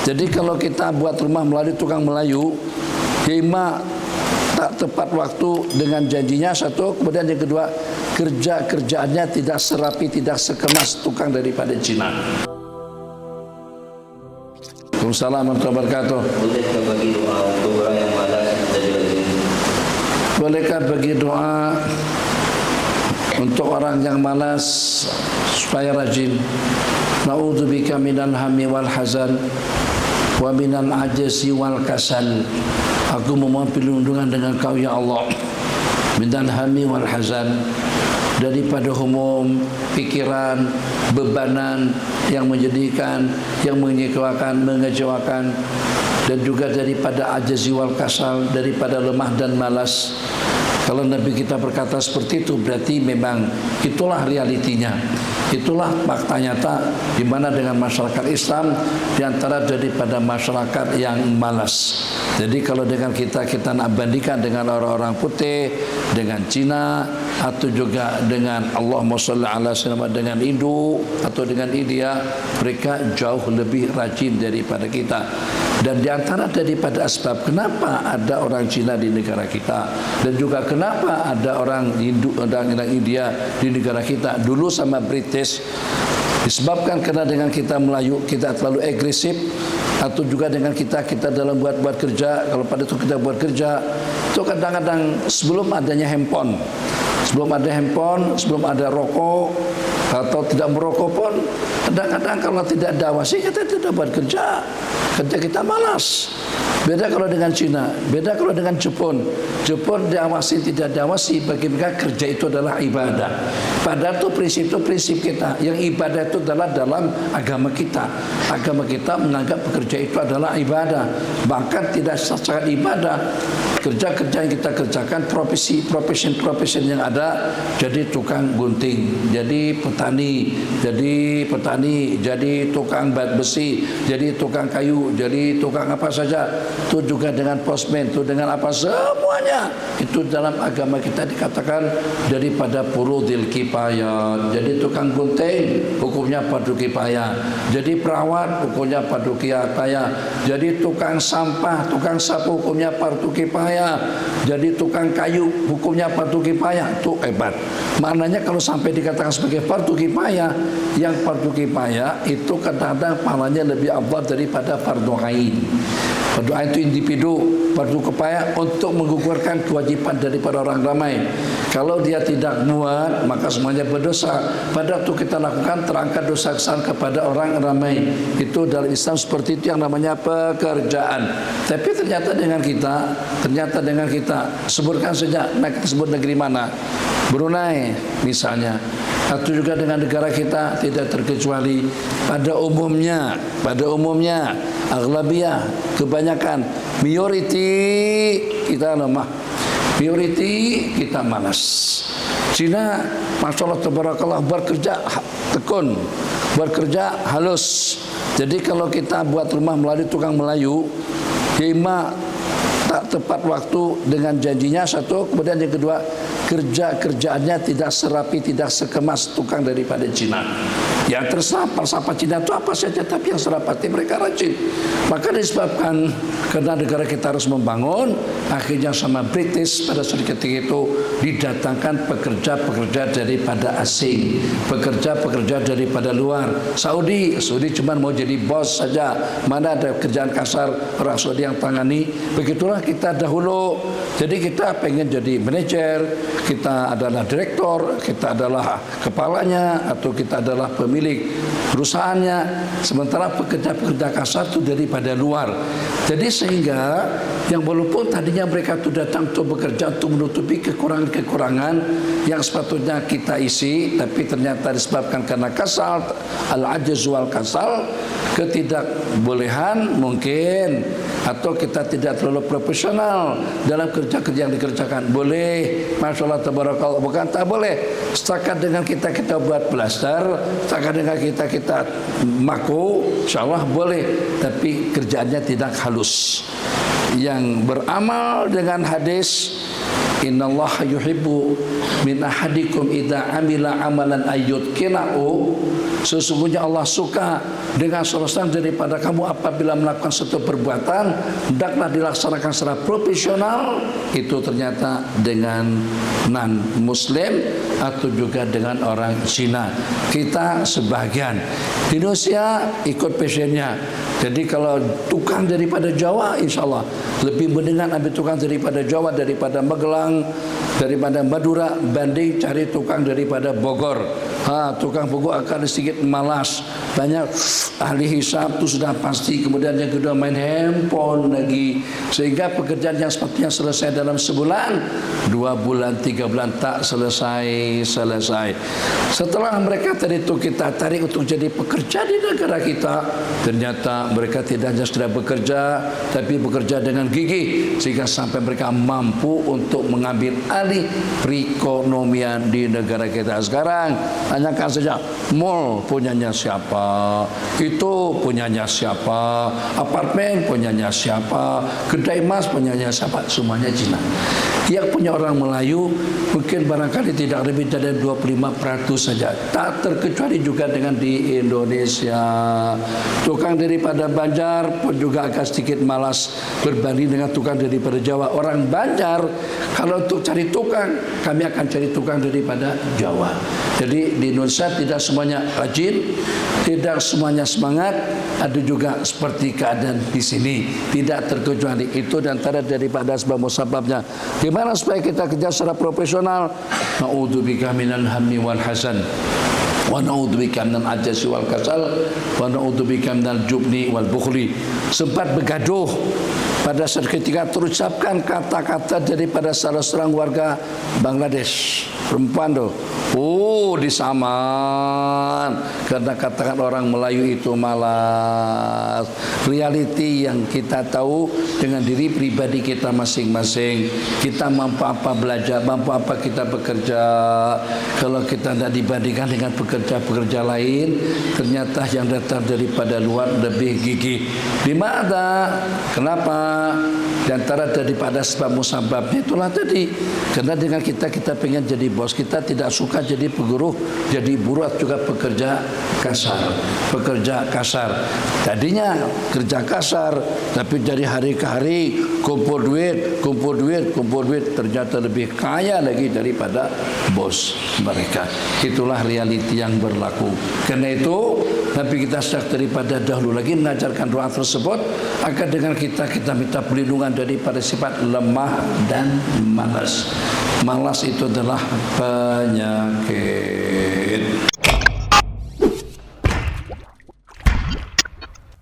Jadi kalau kita buat rumah melalui tukang Melayu, lima tak tepat waktu dengan janjinya satu, kemudian yang kedua kerjaannya tidak serapi, tidak sekemas tukang daripada Cina. Assalamualaikum warahmatullahi wabarakatuh. Bolehkah bagi doa untuk orang yang malas menjadi rajin? Bolehkah bagi doa untuk orang yang malas supaya rajin? Na'udzubika minal hammi wal hazan wa minal ajzi wal kasal. Aku memohon perlindungan dengan Kau ya Allah, minal hammi wal hazan, daripada humum, pikiran, bebanan yang menjadikan, yang mengecewakan, dan juga daripada ajzi wal kasal, daripada lemah dan malas. Kalau Nabi kita berkata seperti itu, berarti memang itulah realitinya. Itulah fakta nyata di mana dengan masyarakat Islam di antara daripada masyarakat yang malas. Jadi kalau dengan kita nak bandingkan dengan orang-orang putih, dengan Cina, atau juga dengan Allahumma shalli ala sayyidina dengan Indo atau dengan India, mereka jauh lebih rajin daripada kita. Dan di antara daripada asbab kenapa ada orang Cina di negara kita, dan juga kenapa ada orang Hindu dan orang India di negara kita dulu sama British, disebabkan karena dengan kita Melayu kita terlalu agresif, atau juga dengan kita dalam buat kerja. Kalau pada itu kita buat kerja itu kadang-kadang sebelum adanya handphone, sebelum ada rokok atau tidak merokok pun, kadang-kadang kalau tidak ada awasi kita tidak buat kerja kita malas. Beda kalau dengan Cina, beda kalau dengan Jepun. Jepun diawasi tidak diawasi, bagi mereka kerja itu adalah ibadah. Padahal itu prinsip kita. Yang ibadah itu adalah dalam agama kita. Agama kita menganggap pekerja itu adalah ibadah. Bahkan tidak secara ibadah, kerja-kerja yang kita kerjakan, profesi yang ada, jadi tukang gunting, jadi petani, jadi tukang besi, jadi tukang kayu, jadi tukang apa saja. Itu juga dengan postman, itu dengan apa, semuanya itu dalam agama kita dikatakan daripada furudil kifayah. Jadi tukang gunting hukumnya fardu kifayah, jadi perawat hukumnya fardu kifayah, jadi tukang sampah, tukang sapu hukumnya fardu kifayah, jadi tukang kayu hukumnya fardu kifayah. Itu hebat. Maknanya kalau sampai dikatakan sebagai fardu kifayah, yang fardu kifayah itu kadang-kadang pahalanya lebih afdal daripada fardu ain. Fardu ain itu individu, fardu kifayah untuk menggugurkan kewajiban daripada orang ramai. Kalau dia tidak muat, maka semuanya berdosa. Pada waktu kita lakukan terangkat dosa kesalahan kepada orang ramai. Itu dalam Islam seperti itu yang namanya pekerjaan. Tapi ternyata dengan kita sebutkan saja, nah kita sebut negeri mana? Brunei misalnya, atau juga dengan negara kita tidak terkecuali. Pada umumnya aghlabiyah, kebanyakan, majority kita lemah, majority kita malas. Cina, masya Allah tabarakallah, bekerja tekun, bekerja halus. Jadi kalau kita buat rumah melalui tukang Melayu, lima tak tepat waktu dengan janjinya satu, kemudian yang kedua kerjaannya tidak serapi, tidak sekemas tukang daripada Cina. Ya terserah falsafah Cina itu apa saja, tapi yang serapati mereka rajin. Maka disebabkan karena negara kita harus membangun, akhirnya sama British pada saat ketika itu didatangkan pekerja-pekerja daripada asing, pekerja daripada luar. Saudi cuma mau jadi bos saja, mana ada kerjaan kasar orang Saudi yang tangani. Begitulah kita dahulu. Jadi kita pengen jadi manajer, kita adalah direktur, kita adalah kepalanya, atau kita adalah pemilik perusahaannya. Sementara pekerja-pekerja kasar itu daripada luar. Jadi sehingga yang walaupun tadinya mereka itu datang untuk bekerja untuk menutupi kekurangan-kekurangan yang sepatutnya kita isi, tapi ternyata disebabkan karena kasal, al-ajz wal kasal, ketidakbolehan mungkin, atau kita tidak terlalu profesional dalam kerja-kerja yang dikerjakan. Boleh, masya Allah tabarakallah, bukan tak boleh. Setakat dengan kita buat plaster, setakat dengan kita maku, insya Allah boleh, tapi kerjaannya tidak halus. Yang beramal dengan hadis Innallaha yuhibbu min ahadikum idza amila amalan ayyutqinahu. Sesungguhnya Allah suka dengan seorang daripada kamu apabila melakukan suatu perbuatan hendaklah dilaksanakan secara profesional, itu ternyata dengan non muslim atau juga dengan orang Cina. Kita sebagian di Indonesia ikut passionnya. Jadi kalau tukang daripada Jawa, insya Allah lebih mendingan ambil tukang daripada Jawa daripada Magelang, daripada Madura, banding cari tukang daripada Bogor. Tukang Bogor akan sedikit malas, banyak ahli hisab itu sudah pasti. Kemudian yang kedua main handphone lagi, sehingga pekerjaan yang sepertinya selesai dalam sebulan, 2 bulan, 3 bulan tak selesai. Setelah mereka tadi itu kita tarik untuk jadi pekerja di negara kita, ternyata mereka tidak hanya sudah bekerja, tapi bekerja dengan gigih sehingga sampai mereka mampu untuk mengambil alih perekonomian di negara kita sekarang. Tanyakan saja, mall punyanya siapa, itu punyanya siapa, apartemen punyanya siapa, kedai emas punyanya siapa, semuanya Cina. Yang punya orang Melayu mungkin barangkali tidak lebih dari 25% saja. Tak terkecuali juga dengan di Indonesia. Tukang daripada Banjar pun juga agak sedikit malas berbanding dengan tukang daripada Jawa. Orang Banjar kalau untuk cari tukang, kami akan cari tukang daripada Jawa. Jadi di Indonesia tidak semuanya rajin, tidak semuanya semangat, ada juga seperti keadaan di sini. Tidak terkecuali itu dan antara daripada sebab-sebabnya. Gimana supaya kita kerja secara profesional? Na'udzubika minal hammi wal hazan, wa na'udzubika minal ajzi wal kasal, wa na'udzubika minal jubni wal bukhli. Sempat bergaduh pada saat ketika terucapkan kata-kata daripada salah seorang warga Bangladesh, perempuan tuh. Disaman karena katakan orang Melayu itu malas. Realiti yang kita tahu dengan diri pribadi kita masing-masing. Kita mampu apa belajar, mampu apa kita bekerja. Kalau kita tidak dibandingkan dengan pekerja-pekerja lain, ternyata yang datang daripada luar lebih gigih. Di mana? Kenapa? Di antara daripada sebab-musababnya itulah tadi. Karena dengan kita pengen jadi bos, kita tidak suka jadi peguruh, jadi buruh juga pekerja kasar. Tadinya kerja kasar, tapi dari hari ke hari kumpul duit, ternyata lebih kaya lagi daripada bos mereka. Itulah realiti yang berlaku. Karena itu Nabi kita sejak daripada dahulu lagi mengajarkan doa tersebut agar dengan kita minta perlindungan daripada sifat lemah dan malas. Malas itu adalah penyakit.